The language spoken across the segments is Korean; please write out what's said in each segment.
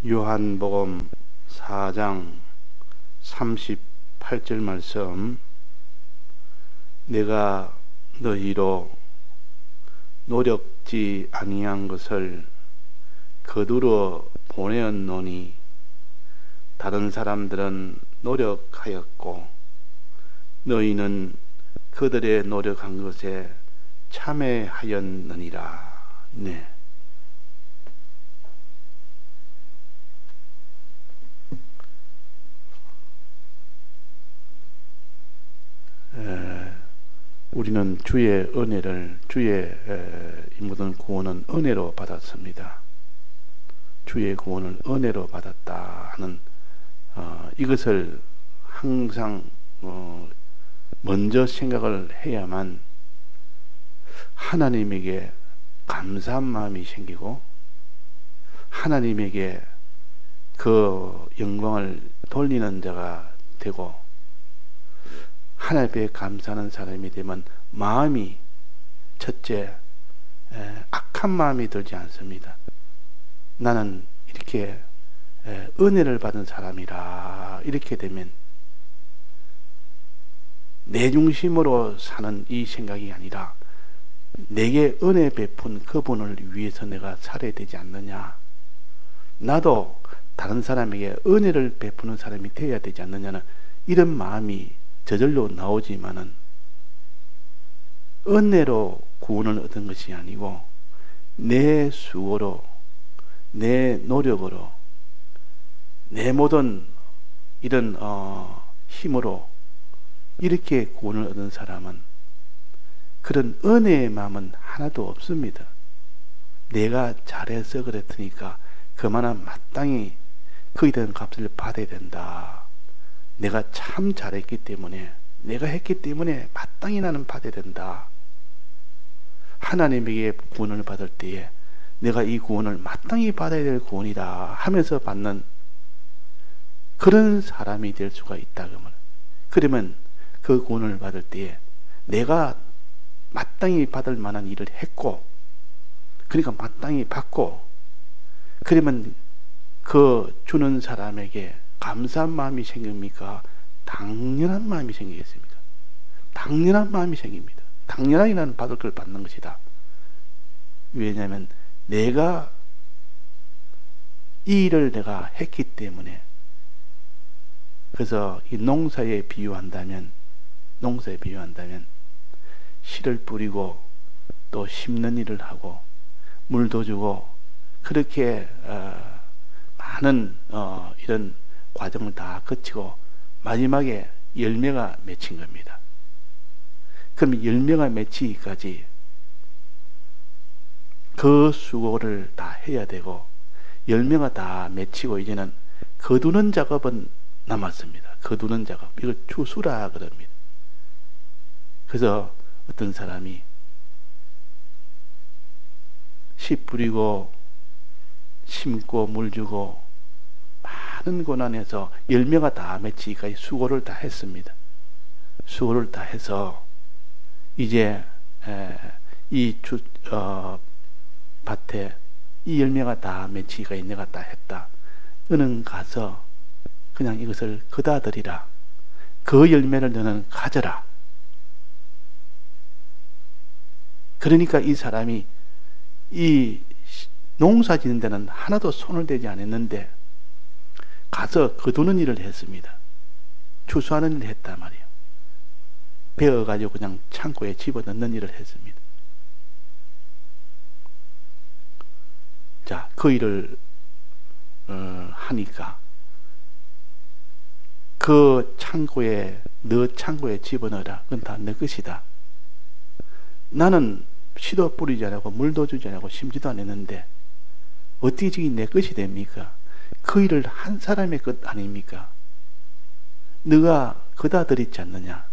요한복음 4장 38절 말씀, 내가 너희로 노력지 아니한 것을 거두러 보내었노니 다른 사람들은 노력하였고 너희는 그들의 노력한 것에 참여하였느니라. 네. 우리는 주의 은혜를, 주의 이 모든 구원은 은혜로 받았습니다. 주의 구원을 은혜로 받았다 하는 이것을 항상 먼저 생각을 해야만 하나님에게 감사한 마음이 생기고 하나님에게 그 영광을 돌리는 자가 되고 하나님께 감사하는 사람이 되면 마음이 첫째 악한 마음이 들지 않습니다. 나는 이렇게 은혜를 받은 사람이라 이렇게 되면 내 중심으로 사는 이 생각이 아니라 내게 은혜 베푼 그분을 위해서 내가 살아야 되지 않느냐, 나도 다른 사람에게 은혜를 베푸는 사람이 되어야 되지 않느냐는 이런 마음이 저절로 나오지만은 은혜로 구원을 얻은 것이 아니고 내 수고로, 내 노력으로, 내 모든 이런 힘으로 이렇게 구원을 얻은 사람은 그런 은혜의 마음은 하나도 없습니다. 내가 잘해서 그랬으니까 그만한 마땅히 거기에 대한 값을 받아야 된다. 내가 참 잘했기 때문에, 내가 했기 때문에 마땅히 나는 받아야 된다. 하나님에게 구원을 받을 때에 내가 이 구원을 마땅히 받아야 될 구원이다 하면서 받는 그런 사람이 될 수가 있다. 그러면 그 구원을 받을 때에 내가 마땅히 받을 만한 일을 했고, 그러니까 마땅히 받고, 그러면 그 주는 사람에게 감사한 마음이 생깁니까? 당연한 마음이 생기겠습니까? 당연한 마음이 생깁니다. 당연하게 나는 받을 걸 받는 것이다. 왜냐하면 내가 이 일을 내가 했기 때문에. 그래서 이 농사에 비유한다면 씨를 뿌리고 또 심는 일을 하고 물도 주고 그렇게 많은 이런 과정을 다 거치고 마지막에 열매가 맺힌 겁니다. 그럼 열매가 맺히기까지 그 수고를 다 해야 되고 열매가 다 맺히고 이제는 거두는 작업은 남았습니다. 거두는 작업, 이걸 추수라 그럽니다. 그래서 어떤 사람이 씨 뿌리고 심고 물 주고 많은 고난에서 열매가 다 맺히기까지 수고를 다 했습니다. 수고를 다 해서 이제 이 밭에 이 열매가 다 맺히기까지 내가 다 했다. 너는 가서 그냥 이것을 거다들이라. 그 열매를 너는 가져라. 그러니까 이 사람이 이 농사 짓는 데는 하나도 손을 대지 않았는데 가서 거두는 일을 했습니다. 추수하는 일을 했단 말이에요. 베어가지고 그냥 창고에 집어넣는 일을 했습니다. 자, 그 일을 하니까 그 창고에, 너 창고에 집어넣어라. 그건 다 내 것이다. 나는 씨도 뿌리지 않고 물도 주지 않고 심지도 않았는데 어떻게 지금 내 것이 됩니까? 그 일을 한 사람의 것 아닙니까? 너가 거다 들였지 않느냐?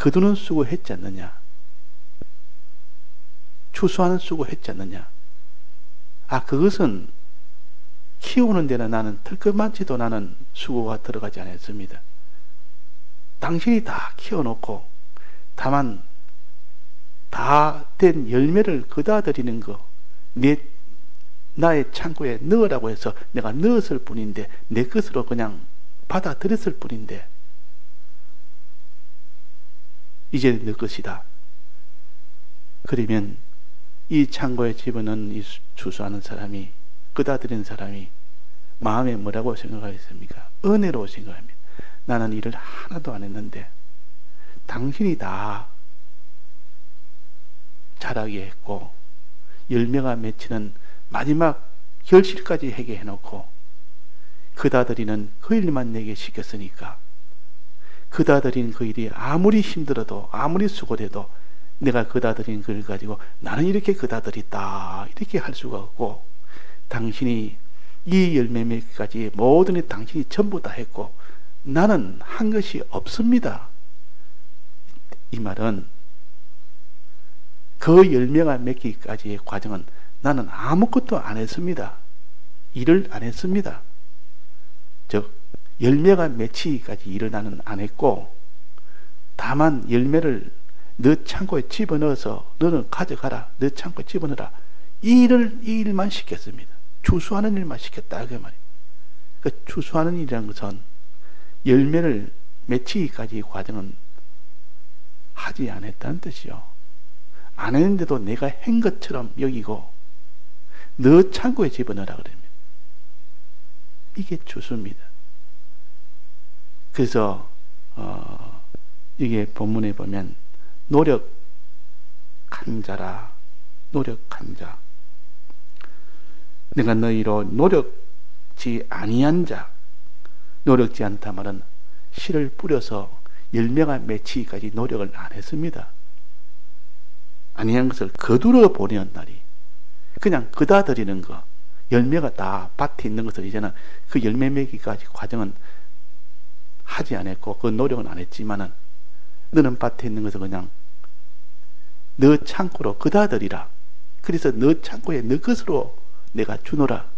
거두는 수고했지 않느냐? 추수하는 수고했지 않느냐? 그것은 키우는 데는 나는 털끝만치도 나는 수고가 들어가지 않았습니다. 당신이 다 키워놓고 다만 다 된 열매를 거다 드리는 거, 내 나의 창고에 넣으라고 해서 내가 넣었을 뿐인데, 내 것으로 그냥 받아들였을 뿐인데, 이제 내 것이다. 그러면 이 창고에 집어넣은 이 추수하는 사람이, 끄다들인 사람이 마음에 뭐라고 생각하겠습니까? 은혜로 생각합니다. 나는 일을 하나도 안 했는데 당신이 다 자라게 했고, 열매가 맺히는 마지막 결실까지 하게 해놓고, 그다들이는 그 일만 내게 시켰으니까, 그다들인 그 일이 아무리 힘들어도 아무리 수고해도 내가 그다들인 그 일 가지고 나는 이렇게 그다들이다 이렇게 할 수가 없고, 당신이 이 열매 맺기까지 모든 일 당신이 전부 다 했고 나는 한 것이 없습니다. 이 말은 그 열매가 맺기까지의 과정은 나는 아무것도 안 했습니다. 일을 안 했습니다. 즉 열매가 맺히기까지 일을 나는 안 했고, 다만 열매를 너 창고에 집어넣어서 너는 가져가라, 너 창고에 집어넣어라, 이 일만 시켰습니다. 추수하는 일만 시켰다 그 말이에요. 그 추수하는 일이라는 것은 열매를 맺히기까지의 과정은 하지 않았다는 뜻이요. 안 했는데도 내가 한 것처럼 여기고 너 창고에 집어넣으라 그럽니다. 이게 추수입니다. 그래서 이게 본문에 보면 노력한 자라, 노력한 자. 내가 너희로 노력지 아니한 자. 노력지 않다 말은 씨를 뿌려서 열매가 맺히기까지 노력을 안 했습니다. 아니한 것을 거두러 보내는 날이, 그냥 그다드리는 거, 열매가 다 밭에 있는 것을 이제는 그 열매 맺기까지 과정은 하지 않았고 그 노력은 안 했지만은, 너는 밭에 있는 것을 그냥 너 창고로 그다드리라. 그래서 너 창고에 너 것으로 내가 주노라.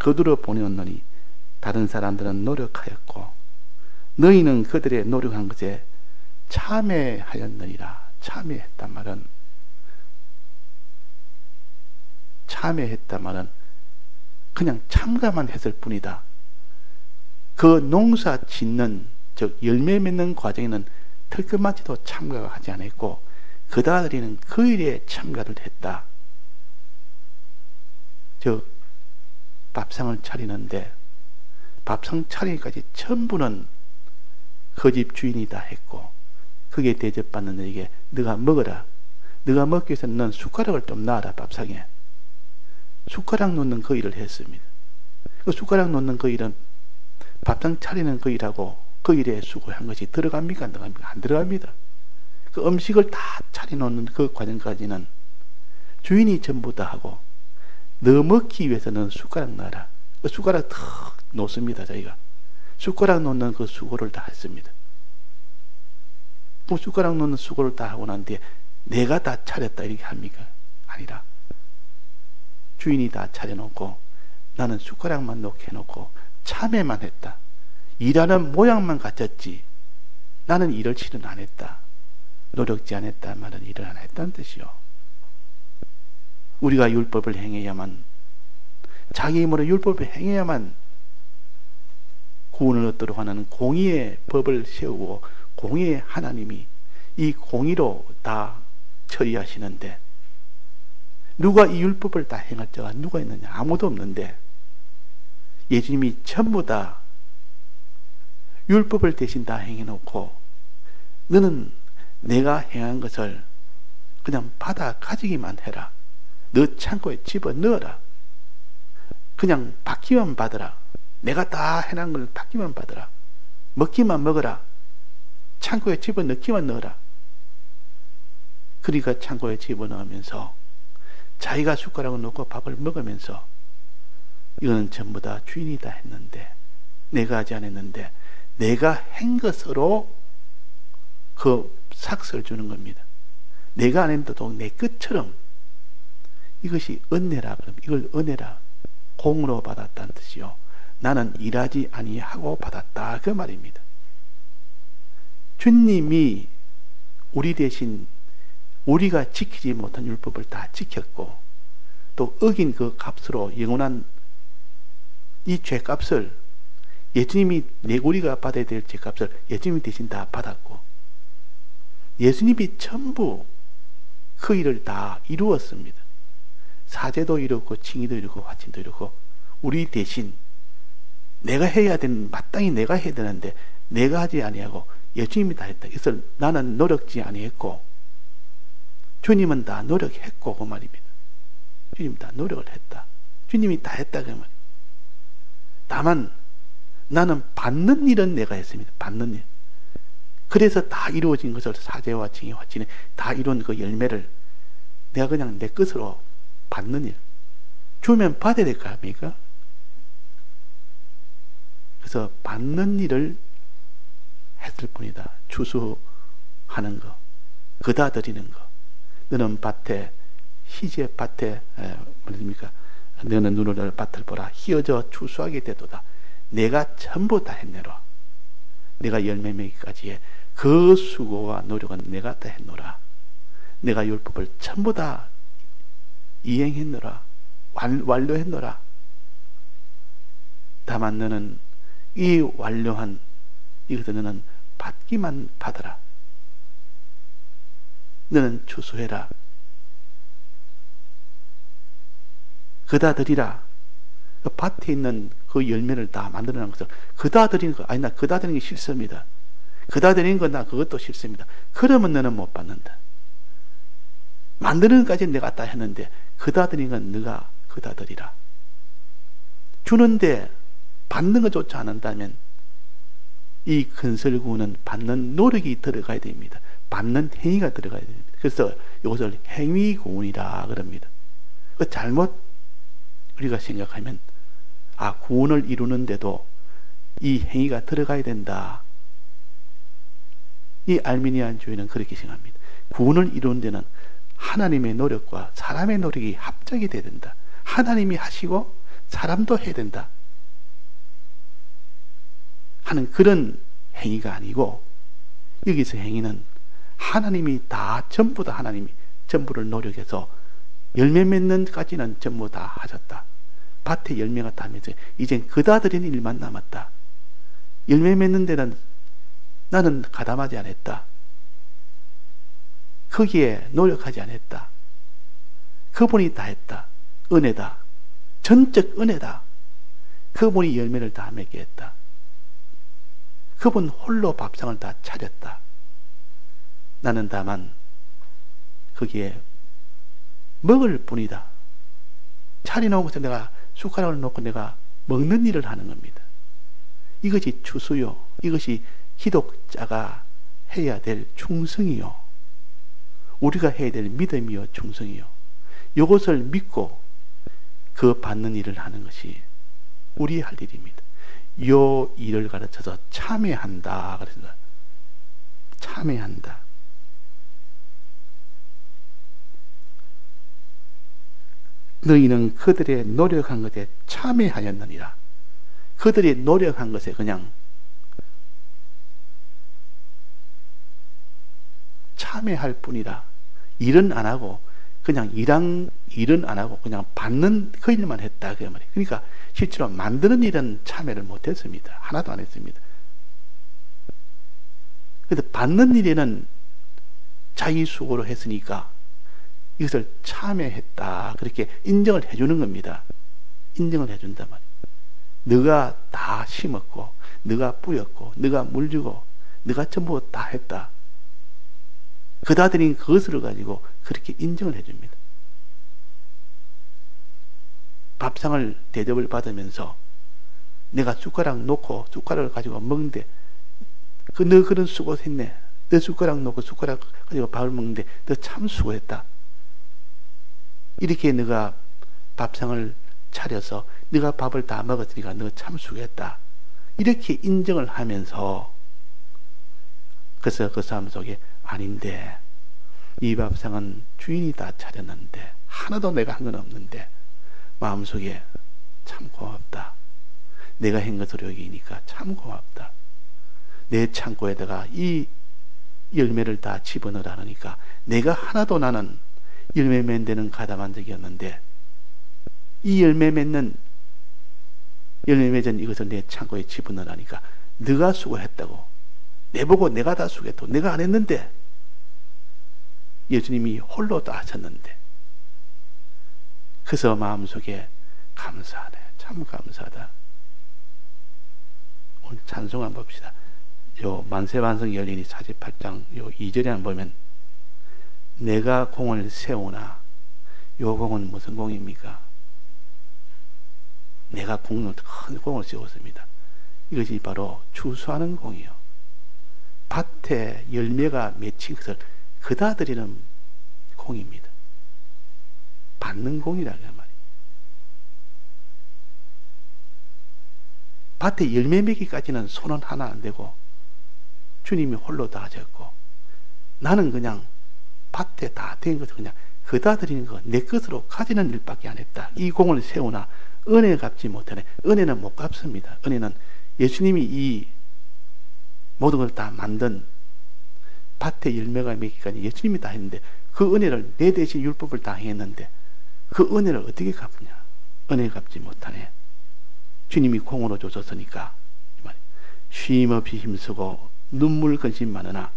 거두러 보내었노니 다른 사람들은 노력하였고 너희는 그들의 노력한 것에 참여하였느니라. 참여했단 말은, 참여했단 말은 그냥 참가만 했을 뿐이다. 그 농사 짓는, 즉 열매 맺는 과정에는 털끝만치도 참가하지 않았고 그다들이는 그 일에 참가를 했다. 즉 밥상을 차리는데 밥상 차리기까지 전부는 그 집 주인이 다 했고, 그게 대접받는 너에게 너가 먹어라, 너가 먹기 위해서 넌 숟가락을 좀 놔라. 밥상에 숟가락 놓는 그 일을 했습니다. 그 숟가락 놓는 그 일은 밥상 차리는 그 일하고 그 일에 수고한 것이 들어갑니까? 안 들어갑니까? 안 들어갑니다. 그 음식을 다 차려놓는 그 과정까지는 주인이 전부 다 하고, 너 먹기 위해서는 숟가락 놔라. 그 숟가락 탁 놓습니다. 저희가 숟가락 놓는 그 수고를 다 했습니다. 그 숟가락 놓는 수고를 다 하고 난 뒤에 내가 다 차렸다 이렇게 합니까? 아니라 주인이 다 차려놓고 나는 숟가락만 놓게 해놓고 참여만 했다. 일하는 모양만 갖췄지 나는 일을 실은 안 했다. 노력지 안 했다 말은 일을 안 했다는 뜻이요. 우리가 율법을 행해야만, 자기 힘으로 율법을 행해야만 구원을 얻도록 하는 공의의 법을 세우고 공의의 하나님이 이 공의로 다 처리하시는데, 누가 이 율법을 다 행할 자가 누가 있느냐? 아무도 없는데 예수님이 전부 다 율법을 대신 다 행해놓고 너는 내가 행한 것을 그냥 받아 가지기만 해라. 너 창고에 집어넣어라. 그냥 받기만 받으라. 내가 다 해놓은 걸 받기만 받으라. 먹기만 먹어라. 창고에 집어넣기만 넣어라. 그러니까 창고에 집어넣으면서 자기가 숟가락을 놓고 밥을 먹으면서 이거는 전부 다 주인이 다 했는데 내가 하지 않았는데 내가 한 것으로 그 삭스를 주는 겁니다. 내가 안 했는데도 내 것처럼. 이것이 은혜라. 그럼 이걸 은혜라, 공으로 받았다는 뜻이요. 나는 일하지 아니하고 받았다 그 말입니다. 주님이 우리 대신 우리가 지키지 못한 율법을 다 지켰고, 또 어긴 그 값으로 영원한 이 죄값을 예수님이 내고리가 받아야 될 죄값을 예수님이 대신 다 받았고 예수님이 전부 그 일을 다 이루었습니다. 사죄도 이루었고 칭의도 이루고 화친도 이루고 우리 대신 내가 해야 되는 마땅히 내가 해야 되는데 내가 하지 아니하고 예수님이 다 했다. 그래서 나는 노력지 아니했고 주님은 다 노력했고 그 말입니다. 주님 다 노력을 했다. 주님이 다 했다 그 말. 다만 나는 받는 일은 내가 했습니다. 받는 일. 그래서 다 이루어진 것을 사죄와 칭의 화친이 다 이룬 그 열매를 내가 그냥 내 것으로 받는 일. 주면 받아야 될 거 아닙니까? 그래서 받는 일을 했을 뿐이다. 추수하는 거, 거다 드리는 거. 너는 밭에 희재 밭에 뭐입니까? 너는 눈을 밭을 보라. 희어져 추수하게 되도다. 내가 전부 다 했네라. 내가 열매 맺기까지의 그 수고와 노력은 내가 다 했노라. 내가 율법을 전부 다 이행했노라. 완료했노라. 다만 너는 이 완료한 이것을 너는 받기만 받아라. 너는 추수해라. 그다 드리라. 그 밭에 있는 그 열매를 다 만들어낸 것을 그다 드리는 거 아니 나 그다 드리는 게 싫습니다. 그다 드리는 건 나 그것도 싫습니다. 그러면 너는 못 받는다. 만드는 것까지 내가 다 했는데 그다 드리는 건 네가 그다 드리라. 주는데 받는 것조차 않는다면 이 근설구는 받는 노력이 들어가야 됩니다. 받는 행위가 들어가야 됩니다. 그래서 이것을 행위구원이라 그럽니다. 잘못 우리가 생각하면 구원을 이루는데도 이 행위가 들어가야 된다. 이 알미니안주의는 그렇게 생각합니다. 구원을 이루는 데는 하나님의 노력과 사람의 노력이 합작이 돼야 된다. 하나님이 하시고 사람도 해야 된다 하는 그런 행위가 아니고 여기서 행위는 하나님이 다 전부 다 하나님이 전부를 노력해서 열매 맺는 까지는 전부 다 하셨다. 밭에 열매가 따면서 이젠 그다 드리는 일만 남았다. 열매 맺는 데는 나는 가담하지 않았다. 거기에 노력하지 않았다. 그분이 다 했다. 은혜다. 전적 은혜다. 그분이 열매를 다 맺게 했다. 그분 홀로 밥상을 다 차렸다. 나는 다만 거기에 먹을 뿐이다. 차려놓고서 내가 숟가락을 놓고 내가 먹는 일을 하는 겁니다. 이것이 추수요. 이것이 기독자가 해야 될 충성이요. 우리가 해야 될 믿음이요. 충성이요. 이것을 믿고 그 받는 일을 하는 것이 우리 할 일입니다. 요 일을 가르쳐서 참여한다. 그래서 참여한다. 너희는 그들의 노력한 것에 참여하였느니라. 그들이 노력한 것에 그냥 참여할 뿐이라. 일은 안 하고 그냥 일은 안 하고 그냥 받는 그 일만 했다 그 말이에요. 그러니까 실제로 만드는 일은 참여를 못했습니다. 하나도 안 했습니다. 그런데 받는 일에는 자기 수고로 했으니까 이것을 참여했다 그렇게 인정을 해주는 겁니다. 인정을 해준단 말이에요. 너가 다 심었고 너가 뿌렸고 너가 물주고 너가 전부 다 했다. 그다 드린 그것을 가지고 그렇게 인정을 해줍니다. 밥상을 대접을 받으면서 내가 숟가락 놓고 숟가락을 가지고 먹는데 너 그런 수고했네. 너 숟가락 놓고 숟가락 가지고 밥을 먹는데 너 참 수고했다. 이렇게 너가 밥상을 차려서 너가 밥을 다 먹었으니까 너 참 수고했다. 이렇게 인정을 하면서 그래서 그 삶 속에 아닌데 이 밥상은 주인이 다 차렸는데 하나도 내가 한 건 없는데 마음속에 참 고맙다. 내가 한 것으로 여기니까 참 고맙다. 내 창고에다가 이 열매를 다 집어넣으라니까 내가 하나도 나는 열매 맺는 데는 가담한 적이 없는데 이 열매 맺는 이것을 내 창고에 집어넣으라니까 네가 수고했다고 내보고 내가 다 수고했다고 내가 안 했는데 예수님이 홀로 다 하셨는데 그래서 마음속에 감사하네 참 감사하다. 오늘 찬송 한번 봅시다. 요 만세반성 열린이 48장 요 2절에 한번 보면 내가 공을 세우나 요 공은 무슨 공입니까? 내가 큰 공을 세웠습니다. 이것이 바로 추수하는 공이요. 밭에 열매가 맺힌 것을 그다 드리는 공입니다. 받는 공이라고 말이에요. 밭에 열매 맺기까지는 손은 하나 안 되고 주님이 홀로 다 하셨고 나는 그냥 밭에 다 된 것을 그냥 그다 드리는 거 내 것으로 가지는 일밖에 안 했다. 이 공을 세우나 은혜 갚지 못하네. 은혜는 못 갚습니다. 은혜는 예수님이 이 모든 걸 다 만든 밭에 열매가 맺기까지 예수님이 다 했는데 그 은혜를 내 대신 율법을 다 했는데 그 은혜를 어떻게 갚냐? 은혜 갚지 못하네. 주님이 공으로 주셨으니까 쉼없이 힘쓰고 눈물 근심 많으나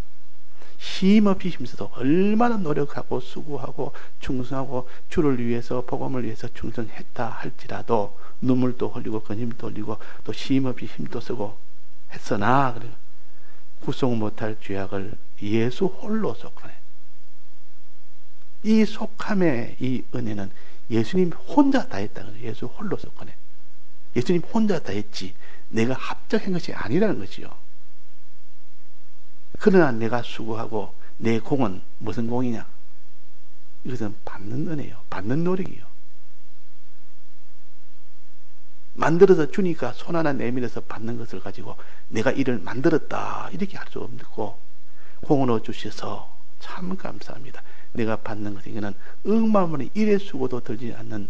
쉼없이 힘써도 얼마나 노력하고 수고하고 충성하고 주를 위해서 복음을 위해서 충성했다 할지라도 눈물도 흘리고 근심도 흘리고 또 쉼없이 힘도 쓰고 했으나 구속 못할 죄악을 예수 홀로 속하네. 이 속함의 이 은혜는 예수님 혼자 다 했다는 거예요. 예수 홀로 속하네. 예수님 혼자 다 했지 내가 합작한 것이 아니라는 거지요. 그러나 내가 수고하고 내 공은 무슨 공이냐? 이것은 받는 은혜요. 받는 노력이요. 만들어서 주니까 손 하나 내밀어서 받는 것을 가지고 내가 이를 만들었다 이렇게 할 수 없고 공으로 주셔서 참 감사합니다. 내가 받는 것은 이거는 억만원의 일의 수고도 들지 않는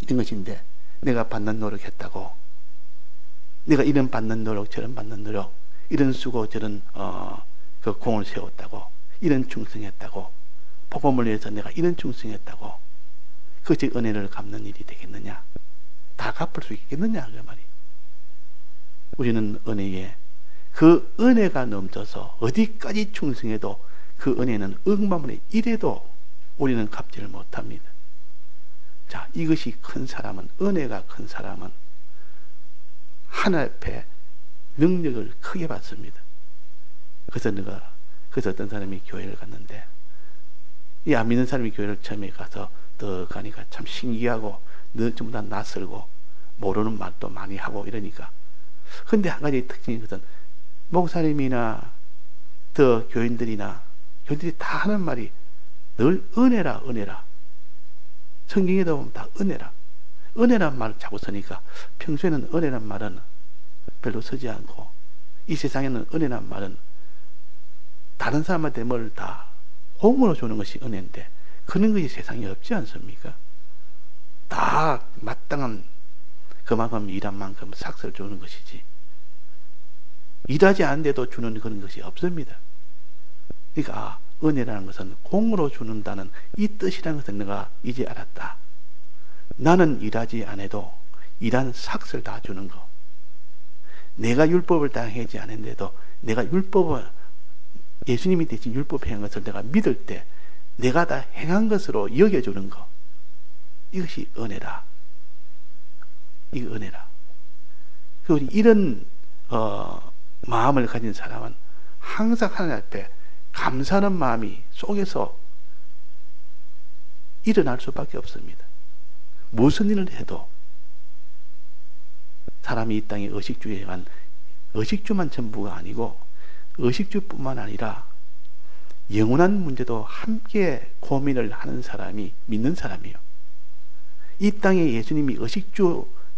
이런 것인데 내가 받는 노력했다고 내가 이런 받는 노력 저런 받는 노력 이런 수고 저런 그 공을 세웠다고 이런 충성했다고 복음을 위해서 내가 이런 충성했다고 그것이 은혜를 갚는 일이 되겠느냐? 다 갚을 수 있겠느냐? 그 말이. 우리는 은혜에 그 은혜가 넘쳐서 어디까지 충성해도 그 은혜는 억만분의 1에도 우리는 갚지를 못합니다. 자, 이것이 큰 사람은 은혜가 큰 사람은 하나님 앞에 능력을 크게 받습니다. 그래서 어떤 사람이 교회를 갔는데 이 안 믿는 사람이 교회를 처음에 가서 더 가니까 참 신기하고 전부 다 낯설고 모르는 말도 많이 하고 이러니까 근데 한 가지 특징이 것은 목사님이나 더 교인들이 다 하는 말이 늘 은혜라 은혜라 성경에도 보면 다 은혜라 은혜란 말을 자꾸 쓰니까 평소에는 은혜란 말은 별로 쓰지 않고 이 세상에는 은혜란 말은 다른 사람한테 뭘 다 공으로 주는 것이 은혜인데 그런 것이 세상에 없지 않습니까? 다 마땅한 그만큼 일한 만큼 삭스를 주는 것이지 일하지 않는데도 주는 그런 것이 없습니다. 그러니까 은혜라는 것은 공으로 주는다는 이 뜻이라는 것을 내가 이제 알았다. 나는 일하지 않아도 일한 삭스를 다 주는 거. 내가 율법을 다 하지 않았는데도 내가 율법을 예수님이 대신 율법 행한 것을 내가 믿을 때 내가 다 행한 것으로 여겨주는 거. 이것이 은혜라. 이거 은혜라. 우리 이런 마음을 가진 사람은 항상 하나님 앞에 감사하는 마음이 속에서 일어날 수밖에 없습니다. 무슨 일을 해도 사람이 이 땅에 의식주에 한 의식주만 전부가 아니고 의식주뿐만 아니라 영원한 문제도 함께 고민을 하는 사람이 믿는 사람이에요. 이 땅에 예수님이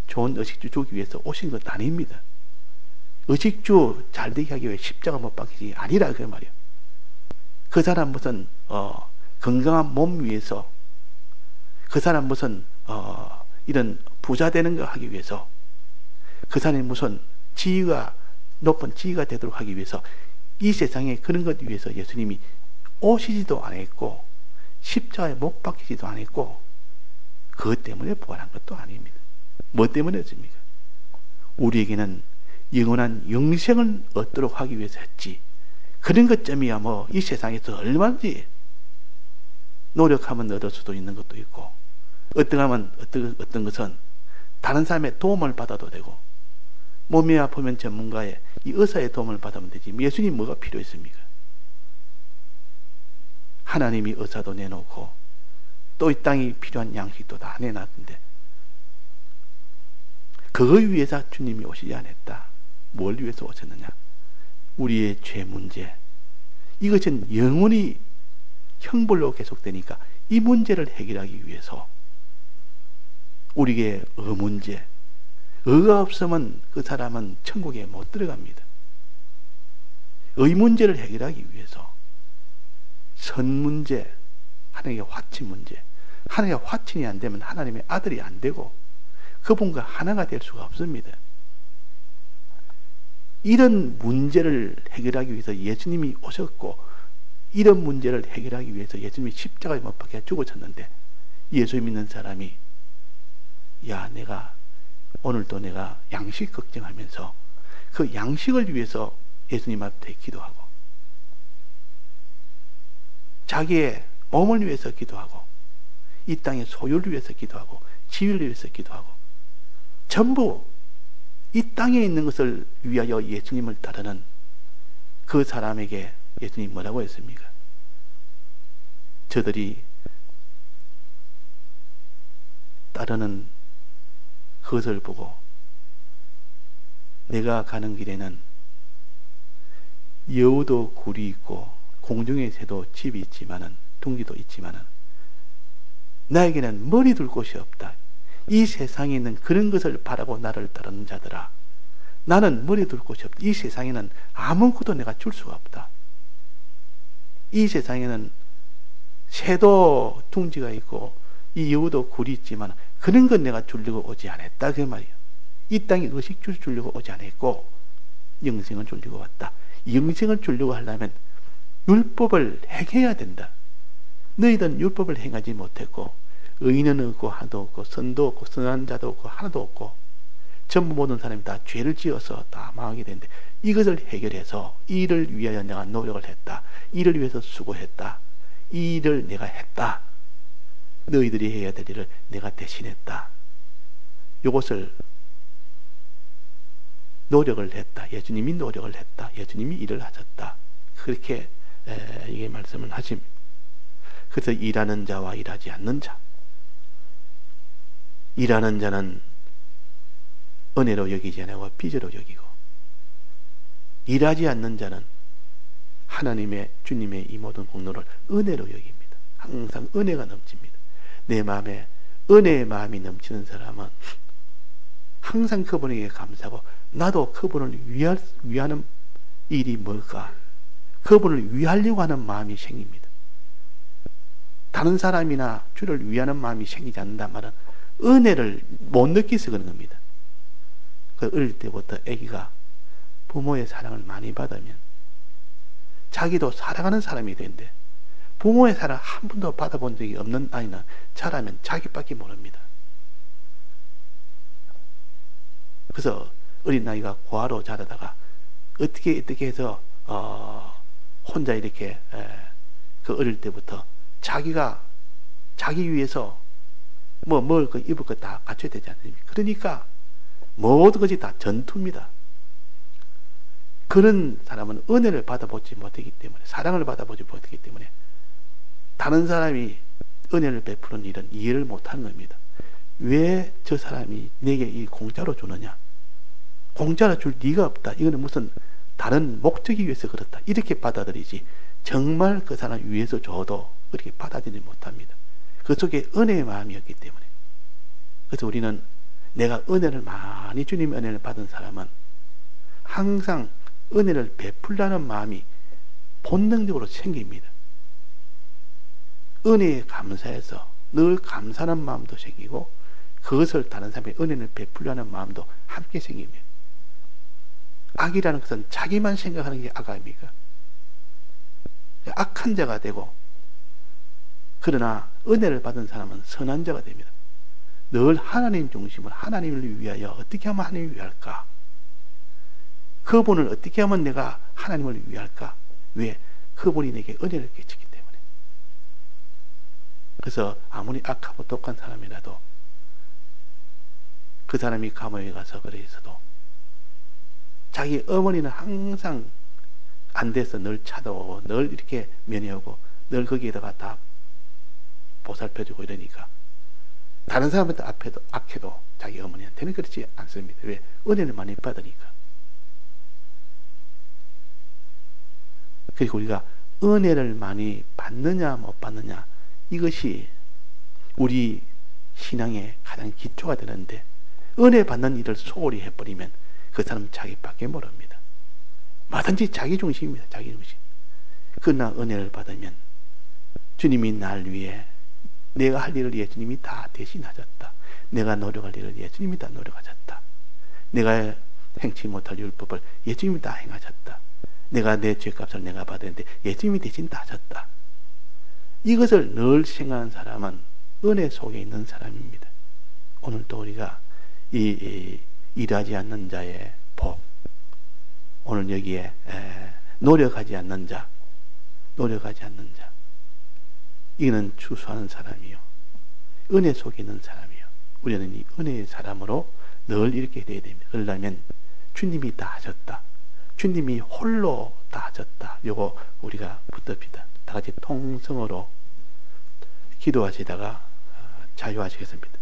좋은 의식주 주기 위해서 오신 것 아닙니다. 의식주 잘되게 하기 위해 십자가 못 박히지 아니라 그 말이에요. 그 사람 무슨 건강한 몸 위해서 그 사람 무슨 이런 부자 되는 거 하기 위해서 그 사람이 무슨 높은 지위가 되도록 하기 위해서 이 세상에 그런 것 위해서 예수님이 오시지도 않았고 십자가에 못 박히지도 않았고 그것 때문에 부활한 것도 아닙니다. 뭐 때문에였습니까? 우리에게는 영원한 영생을 얻도록 하기 위해서 했지. 그런 것점이야 뭐 이 세상에서 얼마든지 노력하면 얻을 수도 있는 것도 있고, 어떤 것은 다른 사람의 도움을 받아도 되고, 몸이 아프면 전문가의 이 의사의 도움을 받으면 되지. 예수님 뭐가 필요했습니까? 하나님이 의사도 내놓고 또 이 땅이 필요한 양식도 다 내놨는데 그거 위해서 주님이 오시지 않았다. 뭘 위해서 오셨느냐? 우리의 죄 문제, 이것은 영원히 형벌로 계속되니까 이 문제를 해결하기 위해서 우리에게 문제, 의가 없으면 그 사람은 천국에 못 들어갑니다. 의 문제를 해결하기 위해서 선 문제, 하나님의 화친 문제, 하나님의 화친이 안 되면 하나님의 아들이 안 되고 그분과 하나가 될 수가 없습니다. 이런 문제를 해결하기 위해서 예수님이 오셨고, 이런 문제를 해결하기 위해서 예수님이 십자가에 못 박혀 죽으셨는데, 예수 믿는 사람이 야, 오늘도 내가 양식 걱정하면서 그 양식을 위해서 예수님 앞에 기도하고, 자기의 몸을 위해서 기도하고, 이 땅의 소유를 위해서 기도하고, 지위를 위해서 기도하고, 전부 이 땅에 있는 것을 위하여 예수님을 따르는 그 사람에게 예수님 뭐라고 했습니까? 저들이 따르는 그것을 보고 내가 가는 길에는 여우도 굴이 있고 공중의 새도 집이 있지만은, 둥지도 있지만은 나에게는 머리 둘 곳이 없다. 이 세상에 있는 그런 것을 바라고 나를 따르는 자들아, 나는 머리 둘 곳이 없다. 이 세상에는 아무것도 내가 줄 수가 없다. 이 세상에는 새도 둥지가 있고 이 여우도 굴이 있지만 그런 건 내가 주려고 오지 않았다, 그 말이에요. 이 땅에 의식 주려고 오지 않았고 영생을 주려고 왔다. 영생을 주려고 하려면 율법을 행해야 된다. 너희들은 율법을 행하지 못했고 의인은 없고 하나도 없고 선도 없고 선한 자도 없고 하나도 없고 전부 모든 사람이 다 죄를 지어서 다 망하게 되는데, 이것을 해결해서 이를 위하여 내가 노력을 했다. 이를 위해서 수고했다. 이 일을 내가 했다. 너희들이 해야 될 일을 내가 대신했다. 이것을 노력을 했다. 예수님이 노력을 했다. 예수님이 일을 하셨다. 그렇게 이게 말씀을 하십니다. 그래서 일하는 자와 일하지 않는 자, 일하는 자는 은혜로 여기지 않고 빚으로 여기고, 일하지 않는 자는 하나님의, 주님의 이 모든 공로를 은혜로 여깁니다. 항상 은혜가 넘칩니다. 내 마음에 은혜의 마음이 넘치는 사람은 항상 그분에게 감사하고, 나도 그분을 위하는 일이 뭘까? 그분을 위하려고 하는 마음이 생깁니다. 다른 사람이나 주를 위하는 마음이 생기지 않는단 말은 은혜를 못 느끼서 그런 겁니다. 그 어릴 때부터 아기가 부모의 사랑을 많이 받으면 자기도 살아가는 사람이 되는데, 부모의 사랑 한 번도 받아본 적이 없는 아이는 자라면 자기밖에 모릅니다. 그래서 어린 아이가 고아로 자라다가 어떻게 해서 혼자 이렇게 그 어릴 때부터 자기가 자기 위해서 뭐 먹을 거 입을 거 다 갖춰야 되지 않습니까? 그러니까 모든 것이 다 전투입니다. 그런 사람은 은혜를 받아보지 못하기 때문에, 사랑을 받아보지 못하기 때문에 다른 사람이 은혜를 베푸는 일은 이해를 못하는 겁니다. 왜 저 사람이 내게 이 공짜로 주느냐? 공짜로 줄 리가 없다. 이거는 무슨 다른 목적이 위해서 그렇다. 이렇게 받아들이지, 정말 그 사람 위해서 줘도 그렇게 받아들이지 못합니다. 그 속에 은혜의 마음이었기 때문에. 그래서 우리는 내가 은혜를 많이, 주님의 은혜를 받은 사람은 항상 은혜를 베풀라는 마음이 본능적으로 생깁니다. 은혜에 감사해서 늘 감사하는 마음도 생기고, 그것을 다른 사람의 은혜를 베풀려는 마음도 함께 생깁니다. 악이라는 것은 자기만 생각하는 게 악 아닙니까? 악한 자가 되고, 그러나 은혜를 받은 사람은 선한 자가 됩니다. 늘 하나님 중심으로 하나님을 위하여 어떻게 하면 하나님을 위할까? 그분을 어떻게 하면 내가 하나님을 위할까? 왜? 그분이 내게 은혜를 끼치기 때문에. 그래서 아무리 악하고 독한 사람이라도 그 사람이 감옥에 가서 그래 있어도 자기 어머니는 항상 안 돼서 늘 찾아오고 늘 이렇게 면회오고 늘 거기에다가 다 보살펴주고 이러니까 다른 사람한테 앞에도 악해도 자기 어머니한테는 그렇지 않습니다. 왜? 은혜를 많이 받으니까. 그리고 우리가 은혜를 많이 받느냐 못 받느냐 이것이 우리 신앙의 가장 기초가 되는데 은혜 받는 일을 소홀히 해버리면 그 사람 자기밖에 모릅니다. 뭐든지 자기 중심입니다. 자기 중심. 그러나 은혜를 받으면 주님이 날 위해 내가 할 일을 위해 주님이 다 대신하셨다. 내가 노력할 일을 위해 주님이 다 노력하셨다. 내가 행치 못할 율법을 예수님이 다 행하셨다. 내가 내 죄값을 내가 받았는데 예수님이 대신 다 하셨다. 이것을 늘 생각하는 사람은 은혜 속에 있는 사람입니다. 오늘도 우리가 이 일하지 않는 자의 복, 오늘 여기에 노력하지 않는 자, 이는 추수하는 사람이요 은혜 속에 있는 사람이요. 우리는 이 은혜의 사람으로 늘 이렇게 돼야 됩니다. 그러려면 주님이 다 하셨다, 주님이 홀로 다 하셨다, 요거 우리가 붙듭시다. 다 같이 통성으로 기도하시다가 자유하시겠습니다.